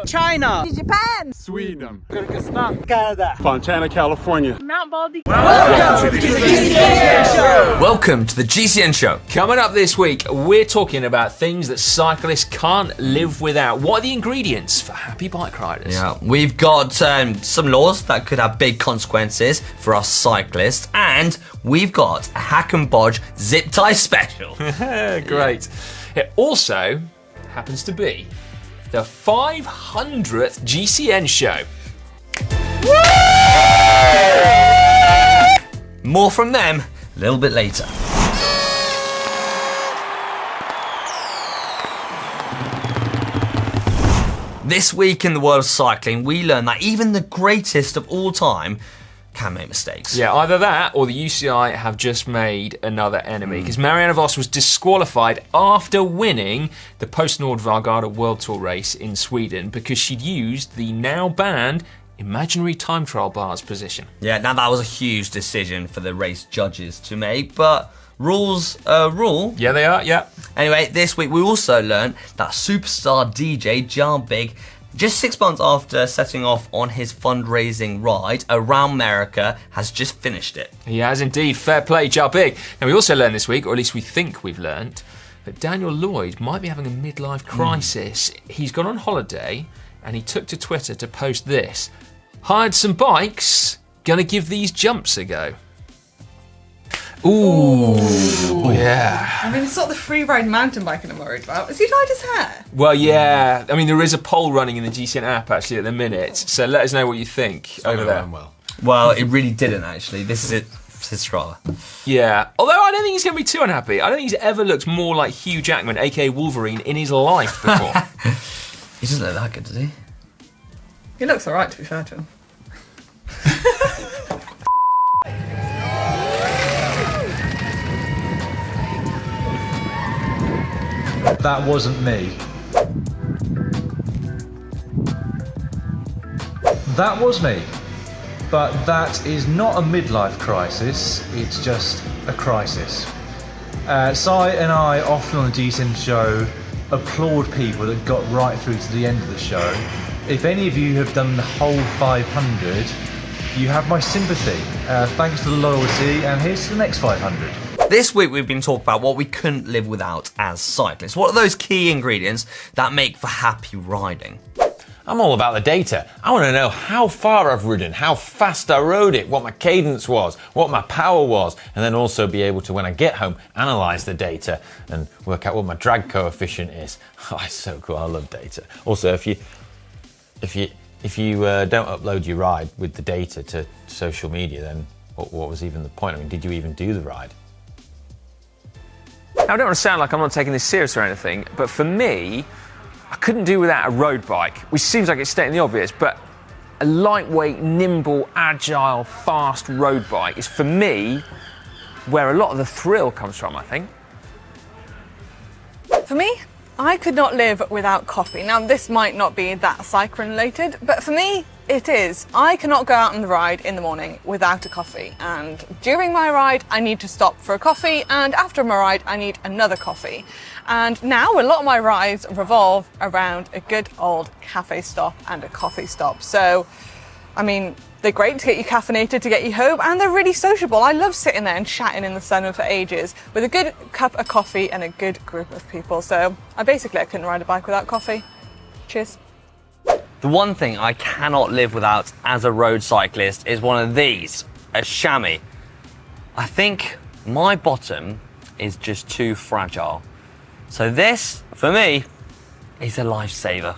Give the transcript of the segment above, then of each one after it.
China, Japan, Sweden, Kyrgyzstan, Canada, Fontana, California. Mount Baldy. Welcome to the GCN Show! Welcome to the GCN Show. Coming up this week, we're talking about things that cyclists can't live without. What are the ingredients for happy bike riders? Yeah, we've got some laws that could have big consequences for us cyclists, and we've got a Hack and Bodge zip tie special. Great. It also happens to be the 500th GCN show. More from them a little bit later. This week in the world of cycling, we learned that even the greatest of all time can make mistakes. Yeah, either that or the UCI have just made another enemy, because Marianne Vos was disqualified after winning the Post-Nord Vargata World Tour race in Sweden because she'd used the now banned imaginary time trial bars position. Yeah, now that was a huge decision for the race judges to make, but rules rule. Yeah, they are, yeah. Anyway, this week we also learned that superstar DJ Jon Bjork, just 6 months after setting off on his fundraising ride around America, has just finished it. He has indeed. Fair play, Jon Bjork. Now, we also learned this week, or at least we think we've learned, that Daniel Lloyd might be having a midlife crisis. He's gone on holiday and he took to Twitter to post this. Hired some bikes, gonna give these jumps a go. Ooh, yeah. I mean, it's not the free ride mountain biking I'm worried about. Has he dyed his hair? Well, yeah. I mean, there is a poll running in the GCN app actually at the minute, so let us know what you think over there. Well, it really didn't actually. This is it. Strava. Yeah. Although I don't think he's going to be too unhappy. I don't think he's ever looked more like Hugh Jackman, aka Wolverine, in his life before. He doesn't look that good, does he? He looks alright, to be fair to him. That wasn't me. That was me. But that is not a midlife crisis, it's just a crisis. Cy and I often on the GCN show applaud people that got right through to the end of the show. If any of you have done the whole 500, you have my sympathy. Thanks for the loyalty, and here's to the next 500. This week we've been talking about what we couldn't live without as cyclists. What are those key ingredients that make for happy riding? I'm all about the data. I want to know how far I've ridden, how fast I rode it, what my cadence was, what my power was, and then also be able to, when I get home, analyse the data and work out what my drag coefficient is. Oh, it's so cool. I love data. Also, if you don't upload your ride with the data to social media, then what was even the point? I mean, did you even do the ride? Now, I don't want to sound like I'm not taking this serious or anything, but for me, I couldn't do without a road bike, which seems like it's stating the obvious, but a lightweight, nimble, agile, fast road bike is, for me, where a lot of the thrill comes from, I think. For me, I could not live without coffee. Now, this might not be that cycling related, but for me, it is. I cannot go out on the ride in the morning without a coffee. And during my ride, I need to stop for a coffee. And after my ride, I need another coffee. And now a lot of my rides revolve around a good old cafe stop and a coffee stop. So, I mean, they're great to get you caffeinated, to get you home, and they're really sociable. I love sitting there and chatting in the sun for ages with a good cup of coffee and a good group of people. So I couldn't ride a bike without coffee. Cheers. The one thing I cannot live without as a road cyclist is one of these, a chamois. I think my bottom is just too fragile. So this, for me, is a lifesaver.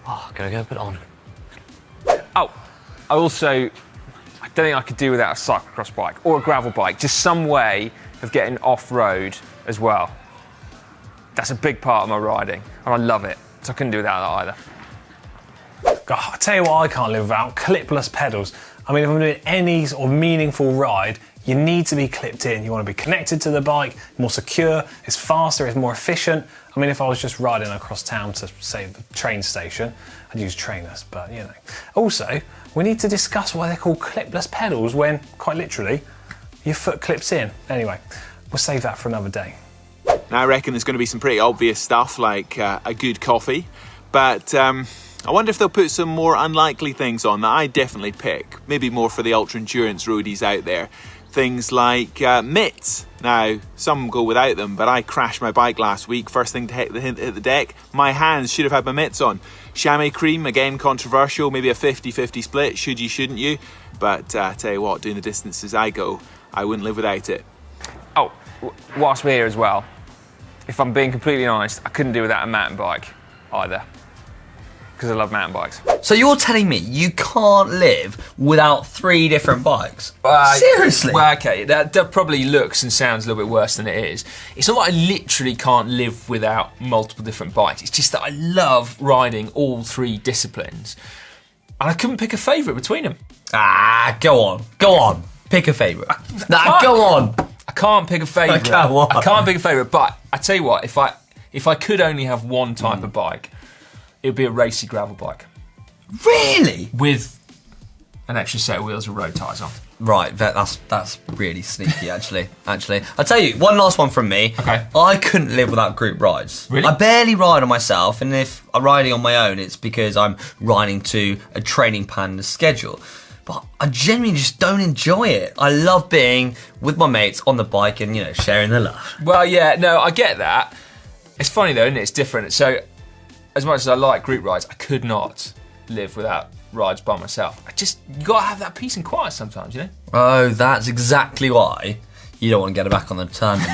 Oh, gotta go put it on. Oh, I don't think I could do without a cyclocross bike or a gravel bike, just some way of getting off-road as well. That's a big part of my riding, and I love it, so I couldn't do without that either. God, I'll tell you what I can't live without, clipless pedals. I mean, if I'm doing any sort of meaningful ride, you need to be clipped in. You want to be connected to the bike, more secure, it's faster, it's more efficient. I mean, if I was just riding across town to, say, the train station, I'd use trainers, but you know. Also, we need to discuss why they're called clipless pedals when, quite literally, your foot clips in. Anyway, we'll save that for another day. Now, I reckon there's going to be some pretty obvious stuff like a good coffee, but I wonder if they'll put some more unlikely things on that I definitely pick. Maybe more for the ultra endurance roadies out there. Things like mitts. Now, some go without them, but I crashed my bike last week. First thing to hit the deck, my hands should have had my mitts on. Chamois cream, again controversial, maybe a 50-50 split, should you, shouldn't you? But I tell you what, doing the distances I go, I wouldn't live without it. Oh, whilst we're here as well, if I'm being completely honest, I couldn't do without a mountain bike either. Because I love mountain bikes. So you're telling me you can't live without 3 different bikes? Seriously? Well, okay, that probably looks and sounds a little bit worse than it is. It's not like I literally can't live without multiple different bikes. It's just that I love riding all 3 disciplines. And I couldn't pick a favourite between them. Go on. Pick a favourite. Go on. I can't pick a favourite. Come on. I can't pick a favourite, but I tell you what, if I could only have one type of bike, it would be a racy gravel bike. Really? With an extra set of wheels and road tyres on. Right, that's really sneaky, actually. I'll tell you, one last one from me. Okay. I couldn't live without group rides. Really? I barely ride on myself, and if I'm riding on my own, it's because I'm riding to a training plan and a schedule. But I genuinely just don't enjoy it. I love being with my mates on the bike and, sharing the love. Well, yeah, no, I get that. It's funny though, isn't it? It's different. So, as much as I like group rides, I could not live without rides by myself. You gotta have that peace and quiet sometimes, Oh, that's exactly why you don't want to get it back on the tandem,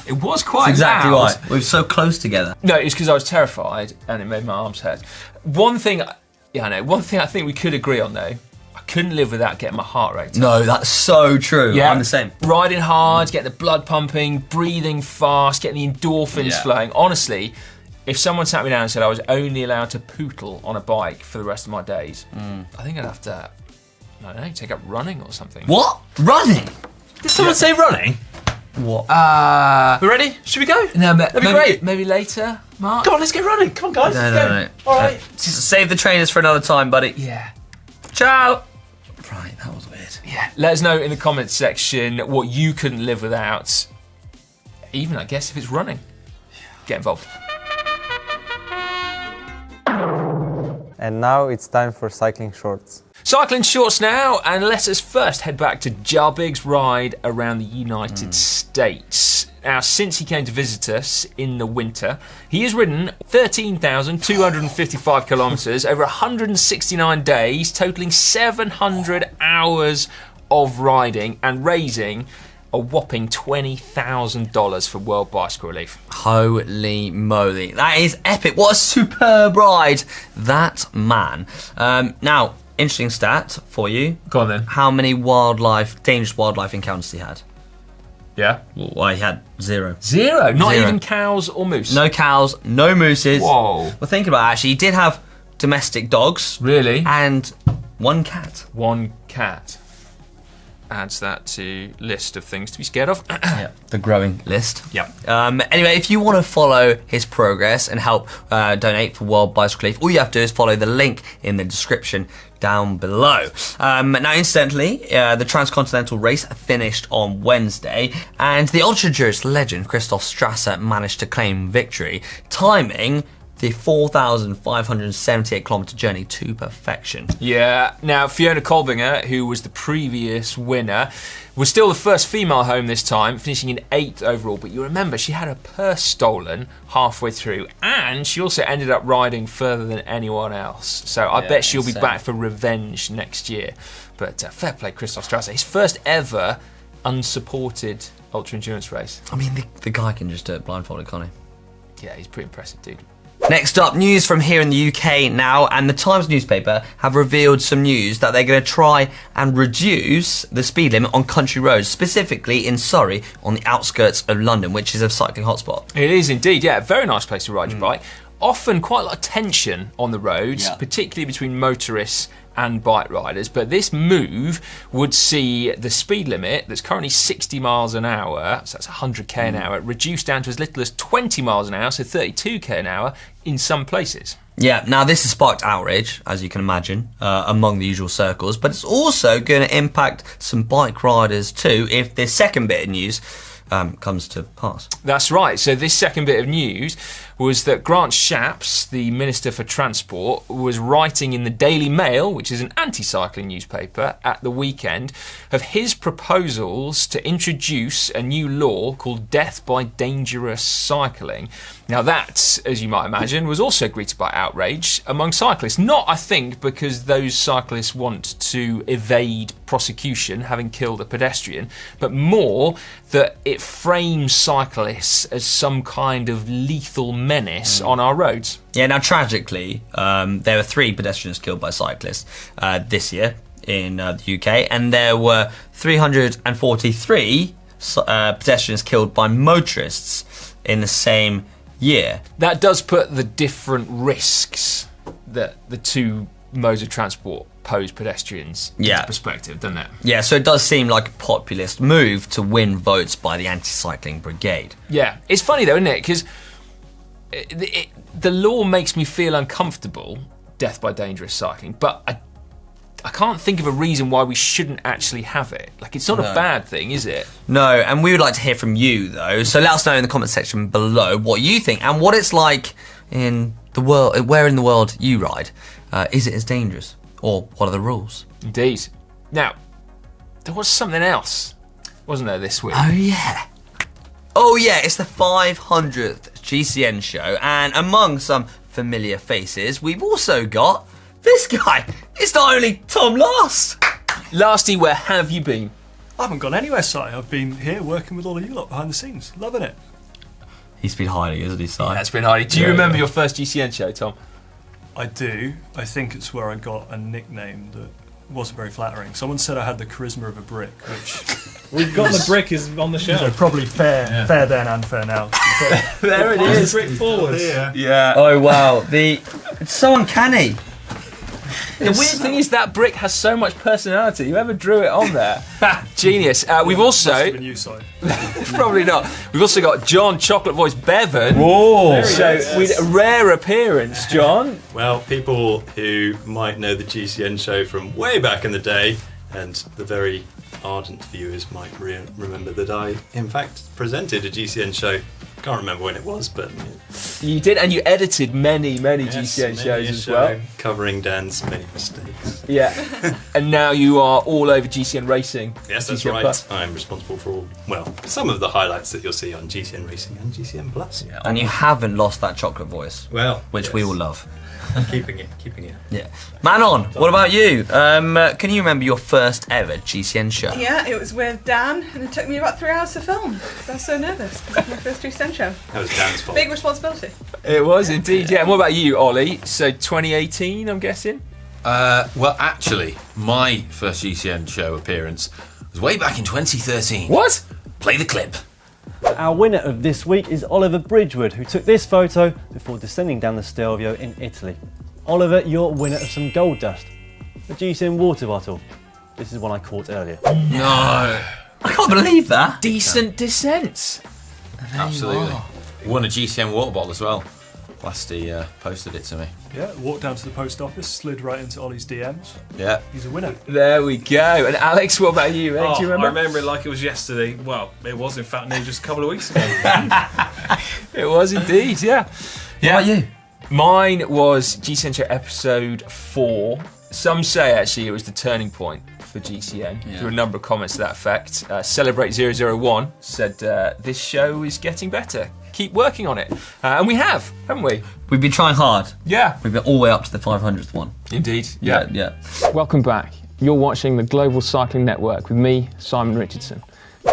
It was quite That's exactly loud. why. We're so close together. No, it's because I was terrified and it made my arms hurt. One thing I think we could agree on though, I couldn't live without getting my heart rate up. No, that's so true. Yeah. I'm the same. Riding hard, getting the blood pumping, breathing fast, getting the endorphins flowing. Honestly, if someone sat me down and said I was only allowed to poodle on a bike for the rest of my days, I think I'd have to, I don't know, take up running or something. What? Running? Did someone say running? What? We ready? Should we go? No, That'd be great. Maybe later, Mark. Come on, let's get running. Come on, guys. No. All right. Save the trainers for another time, buddy. Yeah. Ciao. Right, that was weird. Yeah. Let us know in the comments section what you couldn't live without. Even, I guess, if it's running. Get involved. And now it's time for cycling shorts. Cycling shorts now, and let us first head back to Jarbig's ride around the United States. Now, since he came to visit us in the winter, he has ridden 13,255 kilometres over 169 days, totalling 700 hours of riding and raising a whopping $20,000 for World Bicycle Relief. Holy moly. That is epic. What a superb ride. That man. Now, interesting stat for you. Go on then. How many dangerous wildlife encounters he had? Yeah? Well, he had 0. Zero? Not Zero. even cows or moose? No cows, no mooses. Whoa. Well, think about it, actually. He did have domestic dogs. Really? And 1 cat. 1 cat. Adds that to list of things to be scared of. Yeah, the growing list. Yep. Anyway, if you want to follow his progress and help donate for World Bicycle Relief, all you have to do is follow the link in the description down below. Now, incidentally, the Transcontinental race finished on Wednesday, and the ultra-endurance legend Christoph Strasser managed to claim victory, timing the 4,578 kilometre journey to perfection. Yeah. Now, Fiona Kolbinger, who was the previous winner, was still the first female home this time, finishing in 8th overall. But you remember, she had her purse stolen halfway through, and she also ended up riding further than anyone else. So I bet she'll be back for revenge next year. But fair play, Christoph Strasser. His first ever unsupported ultra-endurance race. I mean, the guy can just do it blindfolded, can't he? Yeah, he's pretty impressive, dude. Next up, news from here in the UK now, and the Times newspaper have revealed some news that they're going to try and reduce the speed limit on country roads, specifically in Surrey, on the outskirts of London, which is a cycling hotspot. It is indeed, yeah. Very nice place to ride your bike. Often quite a lot of tension on the roads, particularly between motorists and bike riders, but this move would see the speed limit that's currently 60 miles an hour, so that's 100k an hour, reduced down to as little as 20 miles an hour, so 32k an hour in some places. Yeah, now this has sparked outrage, as you can imagine, among the usual circles, but it's also going to impact some bike riders too if this second bit of news comes to pass. That's right. So this second bit of news was that Grant Shapps, the Minister for Transport, was writing in the Daily Mail, which is an anti-cycling newspaper, at the weekend, of his proposals to introduce a new law called Death by Dangerous Cycling. Now that, as you might imagine, was also greeted by outrage among cyclists. Not, I think, because those cyclists want to evade prosecution, having killed a pedestrian, but more that it frames cyclists as some kind of lethal menace on our roads. Yeah, now tragically, there were 3 pedestrians killed by cyclists this year in the UK, and there were 343 pedestrians killed by motorists in the same year. That does put the different risks that the two modes of transport pose pedestrians into perspective, doesn't it? Yeah, so it does seem like a populist move to win votes by the anti-cycling brigade. Yeah, it's funny though, isn't it? Because the law makes me feel uncomfortable, death by dangerous cycling, but I can't think of a reason why we shouldn't actually have it. Like, it's not a bad thing, is it? No, and we would like to hear from you, though. So let us know in the comment section below what you think and what it's like in the world, where in the world you ride. Is it as dangerous? Or what are the rules? Indeed. Now, there was something else, wasn't there, this week? Oh, yeah. Oh, yeah, it's the 500th GCN show, and among some familiar faces, we've also got this guy. It's not only Tom Last. Lasty, where have you been? I haven't gone anywhere, Si. I've been here working with all of you lot behind the scenes. Loving it. He's been hiding, isn't he, Si? Yeah, that's been hiding. Do you remember your first GCN show, Tom? I do. I think it's where I got a nickname that wasn't very flattering. Someone said I had the charisma of a brick, which... We've got the brick is on the shelf. So probably fair then and fair now. There it is. Brick forwards. Yeah. Oh, wow. It's so uncanny. The weird thing is that brick has so much personality. Whoever drew it on there, genius. We've also Must have been you, Si. probably not. We've also got John Chocolate Voice Bevan. Whoa! So with a rare appearance, John. Well, people who might know the GCN show from way back in the day, and the very ardent viewers might remember that I, in fact, presented a GCN show. Can't remember when it was, but You did, and you edited many GCN shows as well. Covering Dan's many mistakes. Yeah, and now you are all over GCN Racing. Yes, that's GCN right. Plus. I'm responsible for some of the highlights that you'll see on GCN Racing and GCN Plus. Yeah, and you haven't lost that chocolate voice. Well, which we all love. keeping it. Yeah. Manon, what about you? Can you remember your first ever GCN show? Yeah, it was with Dan, and it took me about 3 hours to film. I was so nervous. It was my first GCN show. That was Dan's fault. Big responsibility. It was indeed, yeah. And what about you, Ollie? So 2018, I'm guessing? Well, actually, my first GCN show appearance was way back in 2013. What? Play the clip. Our winner of this week is Oliver Bridgewood, who took this photo before descending down the Stelvio in Italy. Oliver, you're winner of some gold dust. A GCN water bottle. This is one I caught earlier. No. I can't believe that. Decent descent. Absolutely. Won a GCN water bottle as well. Lasty posted it to me. Yeah, walked down to the post office, slid right into Ollie's DMs. Yeah. He's a winner. There we go. And Alex, what about you? Do you remember? I remember it like it was yesterday. Well, it was in fact nearly just a couple of weeks ago. It was indeed, yeah. What about you? Mine was GCN Show episode 4. Some say actually it was the turning point for GCN. There were a number of comments to that effect. Celebrate 001 said this show is getting better. Keep working on it. And we have, haven't we? We've been trying hard. Yeah. We've been all the way up to the 500th one. Indeed. Yeah. Welcome back. You're watching the Global Cycling Network with me, Simon Richardson.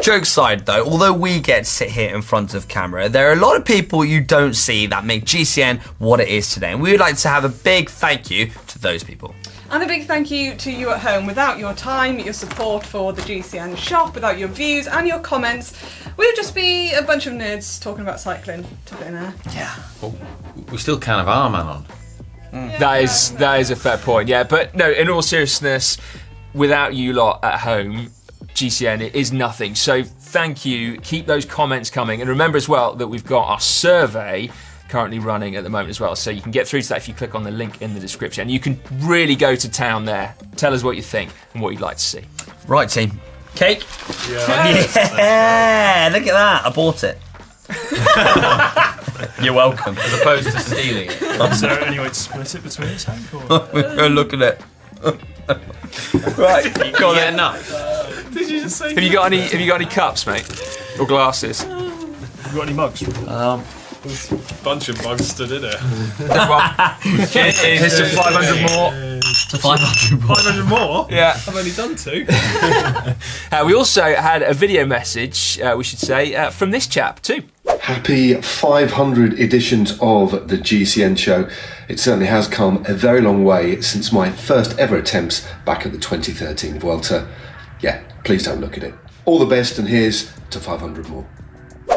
Jokes aside though, although we get to sit here in front of camera, there are a lot of people you don't see that make GCN what it is today. And we would like to have a big thank you to those people. And a big thank you to you at home. Without your time, your support for the GCN shop, without your views and your comments, we would just be a bunch of nerds talking about cycling to thin air. Yeah. Well, we still kind of are, Manon. That is a fair point, yeah. But no, in all seriousness, without you lot at home, GCN is nothing. So thank you. Keep those comments coming. And remember as well that we've got our survey currently running at the moment as well. So you can get through to that if you click on the link in the description. You can really go to town there. Tell us what you think and what you'd like to see. Right, team. Cake? Yeah. Look at that. I bought it. You're welcome. As opposed to stealing it. Is there any way to split it between us, Hank? Or? Look at it. Right, you got it enough. Did you just say? Have you got any cups, mate, or glasses? Have you got any mugs? There's a bunch of mugs stood in it. Here's to 500 more. To 500 more. 500 more? Yeah. I've only done 2. We also had a video message, we should say, from this chap too. Happy 500 editions of the GCN Show. It certainly has come a very long way since my first ever attempts back at the 2013 Vuelta. Yeah, please don't look at it. All the best, and here's to 500 more.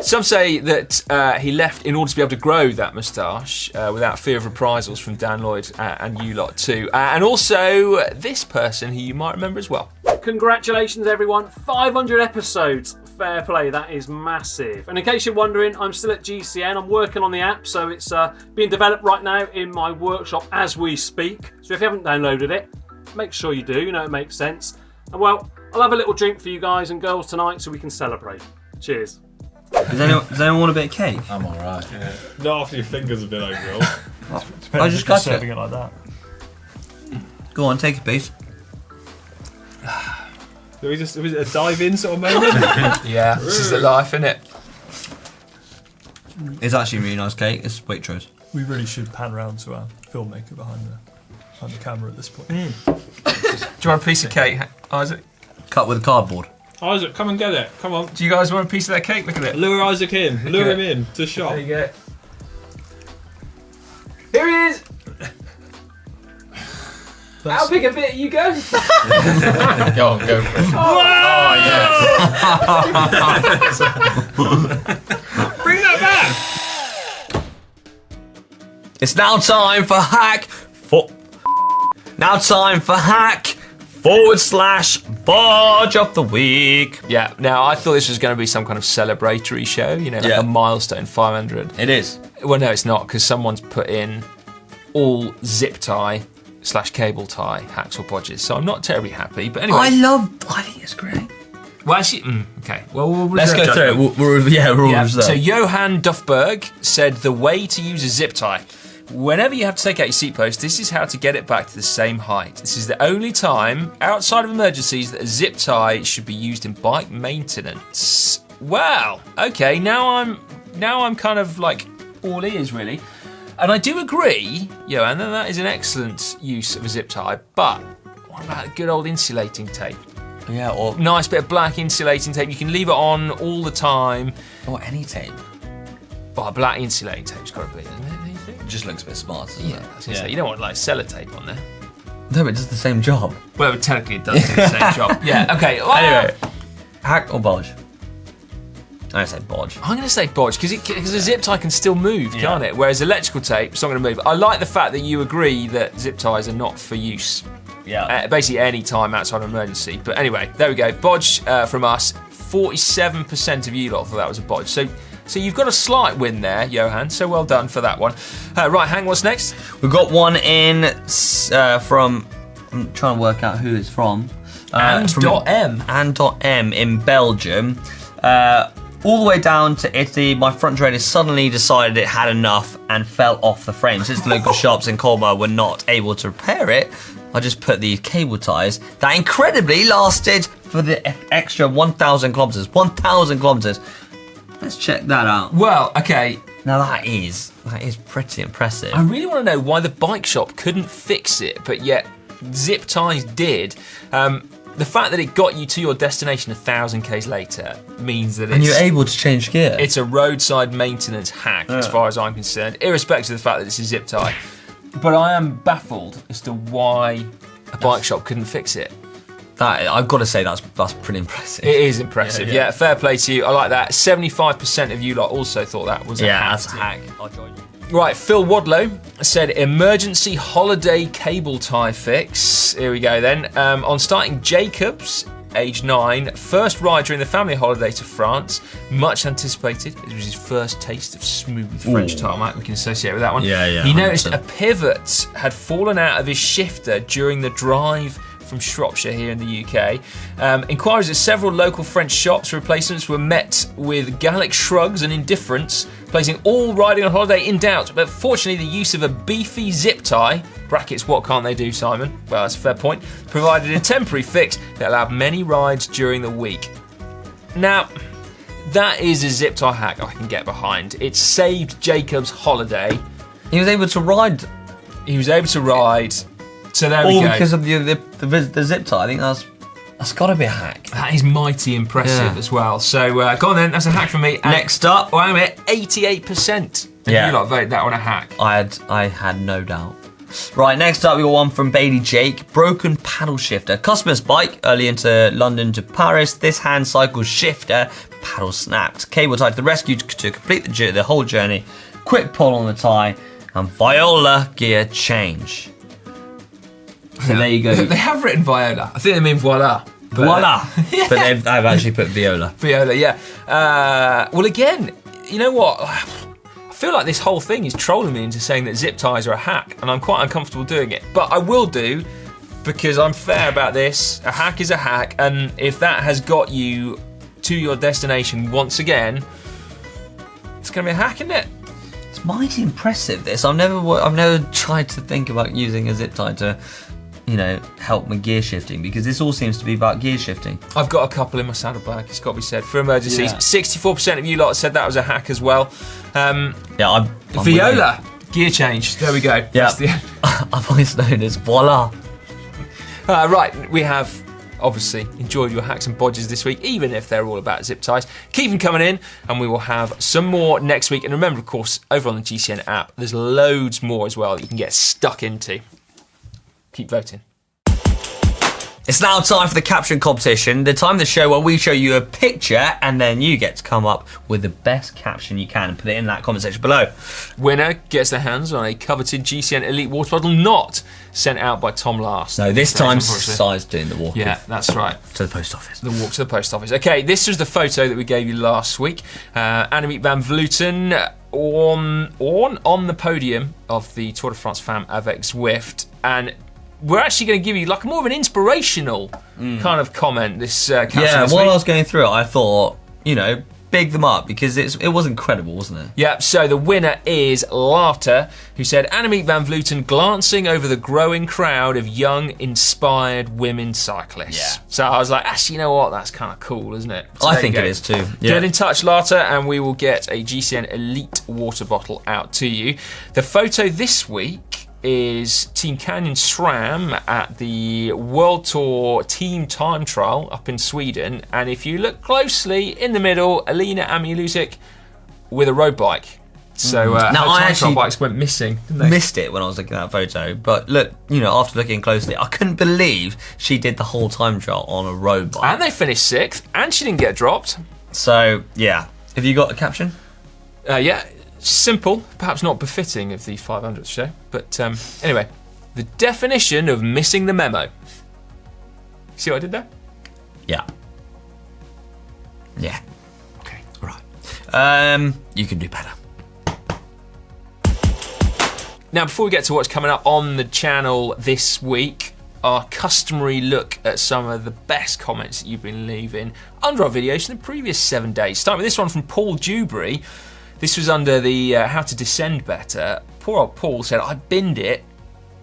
Some say that he left in order to be able to grow that moustache without fear of reprisals from Dan Lloyd and you lot too. And also this person who you might remember as well. Congratulations everyone, 500 episodes. Fair play, that is massive. And in case you're wondering, I'm still at GCN. I'm working on the app, so it's being developed right now in my workshop as we speak. So if you haven't downloaded it, make sure you do, you know it makes sense. And well, I'll have a little drink for you guys and girls tonight so we can celebrate. Cheers. Does anyone want a bit of cake? I'm alright. Yeah. Not after your fingers have been over all. I just cut serving it like that. Go on, take a piece. Was it a dive in sort of moment? Yeah, this is the life, isn't it? It's actually a really nice cake. It's Waitrose. We really should pan round to our filmmaker behind the camera at this point. Do you want a piece of cake, Isaac? Cut with cardboard. Isaac, come and get it. Come on. Do you guys want a piece of that cake? Look at it. Lure Isaac in. Lure him in to shop. There you go. Here he is. How big a bit are you going? Go on, go for it. Oh yes. Bring that back. It's now time for hack /Bodge of the week. Yeah, now I thought this was going to be some kind of celebratory show, you know, like a milestone 500. It is. Well, no, it's not, because someone's put in all zip tie / cable tie hacks or bodges, so I'm not terribly happy. But anyway, I think it's great. Well, actually, okay. Well, let's go through it. We'll reserve. So Johannes Bornlof said the way to use a zip tie. Whenever you have to take out your seat post, this is how to get it back to the same height. This is the only time, outside of emergencies, that a zip tie should be used in bike maintenance. Wow. Okay, now I'm kind of like all ears, really. And I do agree, Johan, that is an excellent use of a zip tie, but what about good old insulating tape? Yeah, or nice bit of black insulating tape. You can leave it on all the time. Or any tape. Well, black insulating tape's got to be, doesn't it? It just looks a bit smart, doesn't it? I was gonna say, you don't want like sellotape on there. No, but it does the same job. Well, technically it does do the same job. Yeah, okay. Well, anyway, hack or bodge? I say bodge. I'm going to say bodge because a zip tie can still move, can't it? Whereas electrical tape, it's not going to move. I like the fact that you agree that zip ties are not for use. Yeah. Basically any time outside of emergency. But anyway, there we go. Bodge from us. 47% of you lot thought that was a bodge. So you've got a slight win there, Johan. So well done for that one. Right, Hank, what's next? We've got one in from. I'm trying to work out who it's from. And.M in Belgium. All the way down to Italy, my front trailer suddenly decided it had enough and fell off the frame. Since the local shops in Colmar were not able to repair it, I just put these cable ties that incredibly lasted for the extra 1,000 kilometers. 1,000 kilometers. Let's check that out. Well, okay. Now that is pretty impressive. I really want to know why the bike shop couldn't fix it, but yet zip ties did. The fact that it got you to your destination 1,000 k's later means that you're able to change gear. It's a roadside maintenance hack, as far as I'm concerned, irrespective of the fact that it's a zip tie. But I am baffled as to why a bike shop couldn't fix it. That I've got to say that's pretty impressive. It is impressive. Yeah, fair play to you. I like that. 75% of you lot also thought that was a hack. Yeah, that's a hack. I'll join you. Right, Phil Wadlow said emergency holiday cable tie fix. Here we go then. On starting Jacobs, age 9, first ride during the family holiday to France, much anticipated. It was his first taste of smooth French tarmac. We can associate with that one. Yeah. He noticed a pivot had fallen out of his shifter during the drive from Shropshire here in the UK. Inquiries at several local French shops for replacements were met with Gallic shrugs and indifference, placing all riding on holiday in doubt. But fortunately, the use of a beefy zip tie, brackets, what can't they do, Simon? Well, that's a fair point, provided a temporary fix that allowed many rides during the week. Now, that is a zip tie hack I can get behind. It saved Jacob's holiday. He was able to ride. He was able to ride. So there we go. All because of the zip tie. I think that's got to be a hack. That is mighty impressive as well. So go on then, that's a hack for me. And next up, well, I'm at 88%. Yeah. You lot voted that one a hack. I had no doubt. Right, next up we got one from Bailey Jake. Broken paddle shifter. Customer's bike early into London to Paris. This hand cycle shifter paddle snapped. Cable tied to the rescue to complete the whole journey. Quick pull on the tie and Viola gear change. So there you go. They have written Viola. I think they mean voila. Voila. Yeah. But I've actually put Viola. Viola, yeah. Well, again, you know what? I feel like this whole thing is trolling me into saying that zip ties are a hack, and I'm quite uncomfortable doing it. But I will do, because I'm fair about this. A hack is a hack, and if that has got you to your destination once again, it's going to be a hack, isn't it? It's mighty impressive, this. I've never tried to think about using a zip tie to, help my gear shifting, because this all seems to be about gear shifting. I've got a couple in my saddlebag, it's got to be said, for emergencies. Yeah. 64% of you lot said that was a hack as well. I'm Viola, gear change, there we go. Yeah, The I've always known as voila. Right, we have obviously enjoyed your hacks and bodges this week, even if they're all about zip ties. Keep them coming in, and we will have some more next week. And remember, of course, over on the GCN app, there's loads more as well that you can get stuck into. Keep voting. It's now time for the Caption Competition, the time of the show where we show you a picture and then you get to come up with the best caption you can and put it in that comment section below. Winner gets their hands on a coveted GCN Elite water bottle, not sent out by Tom last. No, this time Si's doing the walk. Yeah, that's right. To the post office. The walk to the post office. Okay, this was the photo that we gave you last week. Annemiek van Vleuten on the podium of the Tour de France Femme avec Zwift, and we're actually going to give you like more of an inspirational kind of comment. This caption. Yeah, this while week. I was going through it, I thought, big them up, because it was incredible, wasn't it? Yeah, so the winner is Lata, who said, Annemiek van Vleuten glancing over the growing crowd of young, inspired women cyclists. Yeah. So I was like, actually, you know what? That's kind of cool, isn't it? So I think it is too. Yeah. Get in touch, Lata, and we will get a GCN Elite water bottle out to you. The photo this week is Team Canyon SRAM at the World Tour Team Time Trial up in Sweden. And if you look closely, in the middle, Alina Amilusic with a road bike. So now I actually bikes went missing, didn't they? Missed it when I was looking at that photo. But look, after looking closely, I couldn't believe she did the whole time trial on a road bike. And they finished 6th, and she didn't get dropped. So, yeah. Have you got a caption? Yeah. Simple, perhaps not befitting of the 500th show, but anyway, the definition of missing the memo. See what I did there? Yeah. Yeah. Okay. Right. You can do better. Now, before we get to what's coming up on the channel this week, our customary look at some of the best comments that you've been leaving under our videos in the previous 7 days. Starting with this one from Paul Dewberry. This was under the how to descend better. Poor old Paul said, I binned it.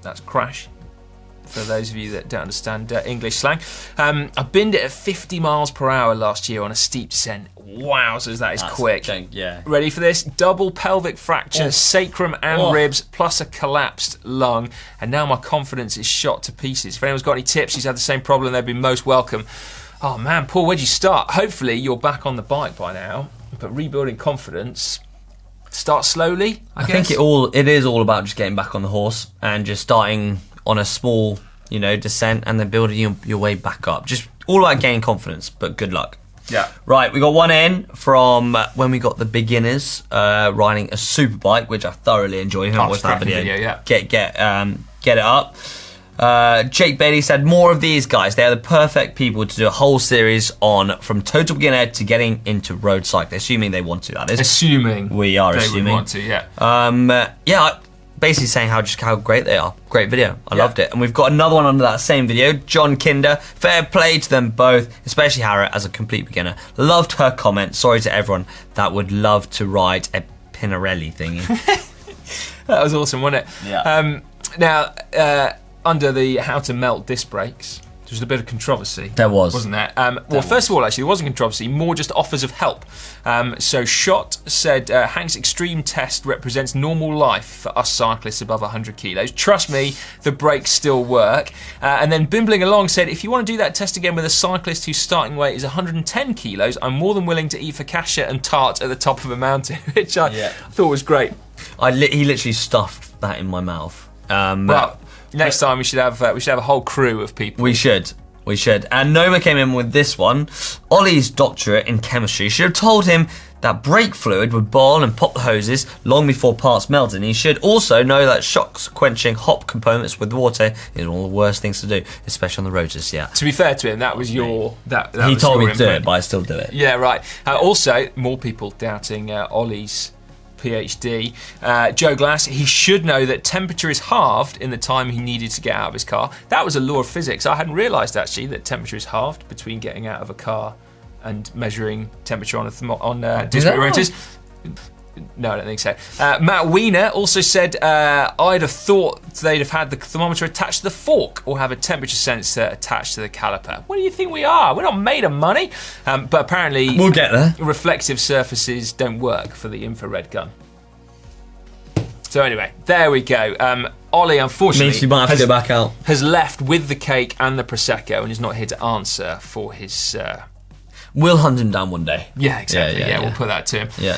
That's crash, for those of you that don't understand English slang. I binned it at 50 miles per hour last year on a steep descent. Wowzers, that's quick. Yeah. Ready for this? Double pelvic fracture, sacrum and ribs, plus a collapsed lung. And now my confidence is shot to pieces. If anyone's got any tips, who's had the same problem, they'd be most welcome. Oh man, Paul, where'd you start? Hopefully you're back on the bike by now. But rebuilding confidence, start slowly, I guess. think it is all about just getting back on the horse and just starting on a small, descent and then building your way back up. Just all about gaining confidence, but good luck. Yeah. Right, we got one in from when we got the beginners riding a super bike, which I thoroughly enjoyed. If you haven't watched that video, yeah. Get it up. Jake Bailey said, more of these guys. They're the perfect people to do a whole series on from total beginner to getting into road cycling. Assuming they want to, that is. Assuming. We are they assuming. Would want to, yeah. basically saying how great they are. Great video. I loved it. And we've got another one under that same video. John Kinder. Fair play to them both, especially Harriet as a complete beginner. Loved her comment. Sorry to everyone that would love to ride a Pinarelli thingy. That was awesome, wasn't it? Yeah. Now, under the how to melt disc brakes, there was a bit of controversy. There was. Wasn't there? Well, first of all, actually, there wasn't controversy, more just offers of help. So Shot said, Hank's extreme test represents normal life for us cyclists above 100 kilos. Trust me, the brakes still work. And then Bimbling Along said, if you want to do that test again with a cyclist whose starting weight is 110 kilos, I'm more than willing to eat focaccia and tart at the top of a mountain, which I thought was great. He literally stuffed that in my mouth. Well, next time we should have a whole crew of people. We should. And Noma came in with this one. Ollie's doctorate in chemistry should have told him that brake fluid would boil and pop the hoses long before parts melted. And he should also know that shocks quenching hop components with water is one of the worst things to do, especially on the rotors. Yeah. To be fair to him, that was your that he was told your me to do input. it, but I still do it. Yeah, right. Also, more people doubting Ollie's PhD. Joe Glass, he should know that temperature is halved in the time he needed to get out of his car. That was a law of physics. I hadn't realised actually that temperature is halved between getting out of a car and measuring temperature on disc brake rotors. No, I don't think so. Matt Wiener also said, I'd have thought they'd have had the thermometer attached to the fork or have a temperature sensor attached to the caliper. What do you think we are? We're not made of money. But apparently, we'll get there. Reflective surfaces don't work for the infrared gun. So anyway, there we go. Ollie, unfortunately, means you might have to go back out. Has left with the cake and the Prosecco and is not here to answer for his... We'll hunt him down one day. Yeah, exactly. Yeah, we'll put that to him. Yeah.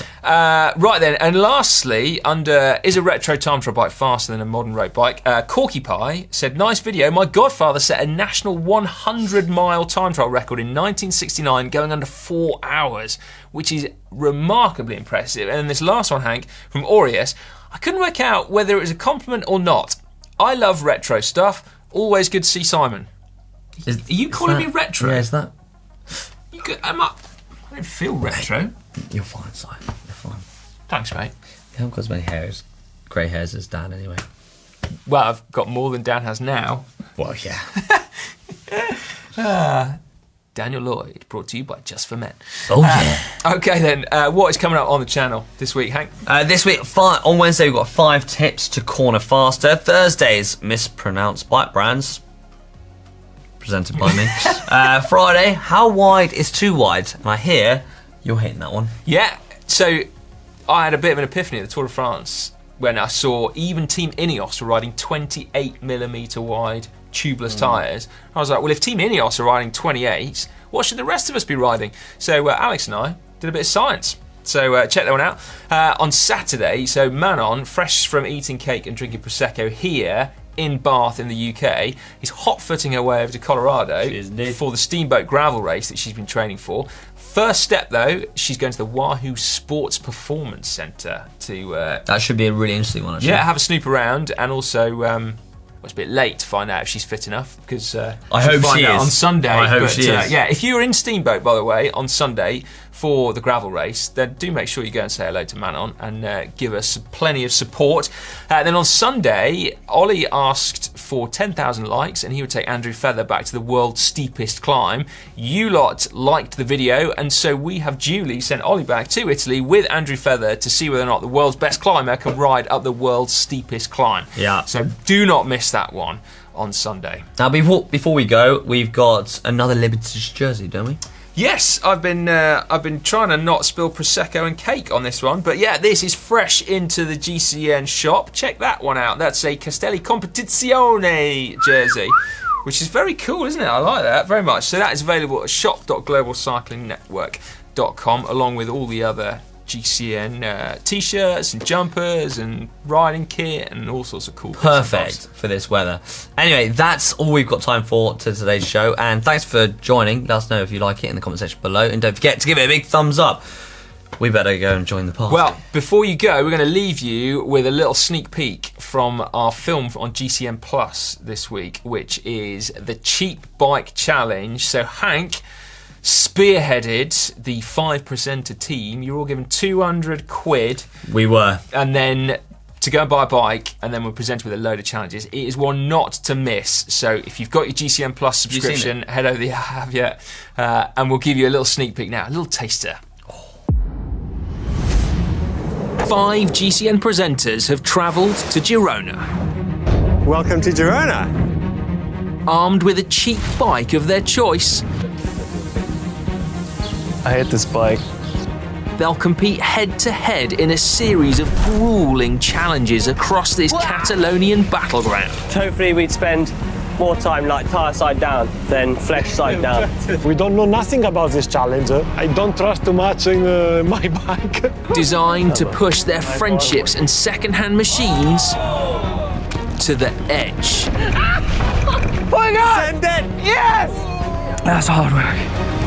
Right then, and lastly, under is a retro time trial bike faster than a modern road bike? Corky Pie said, nice video. My godfather set a national 100-mile time trial record in 1969, going under 4 hours, which is remarkably impressive. And then this last one, Hank, from Aureus, I couldn't work out whether it was a compliment or not. I love retro stuff. Always good to see Simon. Are you calling me retro? Yeah, is that? I don't feel retro. You're fine, Simon. You're fine. Thanks, mate. You haven't got as many grey hairs as Dan, anyway. Well, I've got more than Dan has now. Well, yeah. Daniel Lloyd, brought to you by Just for Men. Oh, yeah. Okay, then. What is coming up on the channel this week, Hank? This week, on Wednesday, we've got 5 tips to corner faster. Thursdays, mispronounced bike brands. Presented by me. Friday, how wide is too wide? And I hear you're hitting that one. Yeah, so I had a bit of an epiphany at the Tour de France when I saw even Team Ineos were riding 28mm wide tubeless tyres. I was like, well, if Team Ineos are riding 28s, what should the rest of us be riding? So Alex and I did a bit of science. So check that one out. On Saturday, so Manon, fresh from eating cake and drinking Prosecco here in Bath in the UK, is hot-footing her way over to Colorado for the Steamboat gravel race that she's been training for. First step, though, she's going to the Wahoo Sports Performance Centre to... that should be a really interesting one, actually. Yeah, have a snoop around, and also... well, it's a bit late to find out if she's fit enough, because I hope she is. On Sunday. I hope she is. Yeah, if you're in Steamboat, by the way, on Sunday for the gravel race, then do make sure you go and say hello to Manon and give us plenty of support. Then on Sunday, Ollie asked for 10,000 likes and he would take Andrew Feather back to the world's steepest climb. You lot liked the video, and so we have duly sent Ollie back to Italy with Andrew Feather to see whether or not the world's best climber can ride up the world's steepest climb. Yeah. So do not miss that one on Sunday. Now, before we go, we've got another limited jersey, don't we? Yes, I've been trying to not spill Prosecco and cake on this one, but yeah, this is fresh into the GCN shop. Check that one out. That's a Castelli Competizione jersey, which is very cool, isn't it? I like that very much. So that is available at shop.globalcyclingnetwork.com, along with all the other GCN t-shirts and jumpers and riding kit and all sorts of cool bits. Perfect for this weather. Anyway, that's all we've got time for to today's show, and thanks for joining. Let us know if you like it in the comment section below, and don't forget to give it a big thumbs up. We better go and join the party. Well, before you go, we're going to leave you with a little sneak peek from our film on GCN Plus this week, which is the Cheap Bike Challenge. So Hank spearheaded the 5 presenter team. You were all given 200 quid. We were. And then to go and buy a bike, and then we're presented with a load of challenges. It is one not to miss. So if you've got your GCN Plus subscription, head over there, have you? And we'll give you a little sneak peek now, a little taster. 5 GCN presenters have travelled to Girona. Welcome to Girona. Armed with a cheap bike of their choice. I hate this bike. They'll compete head-to-head in a series of grueling challenges across this Catalonian battleground. Hopefully we'd spend more time like tyre side down than flesh side down. We don't know nothing about this challenge. I don't trust too much in my bike. Designed to push their friendships and second-hand machines to the edge. Send it! Yes! That's hard work.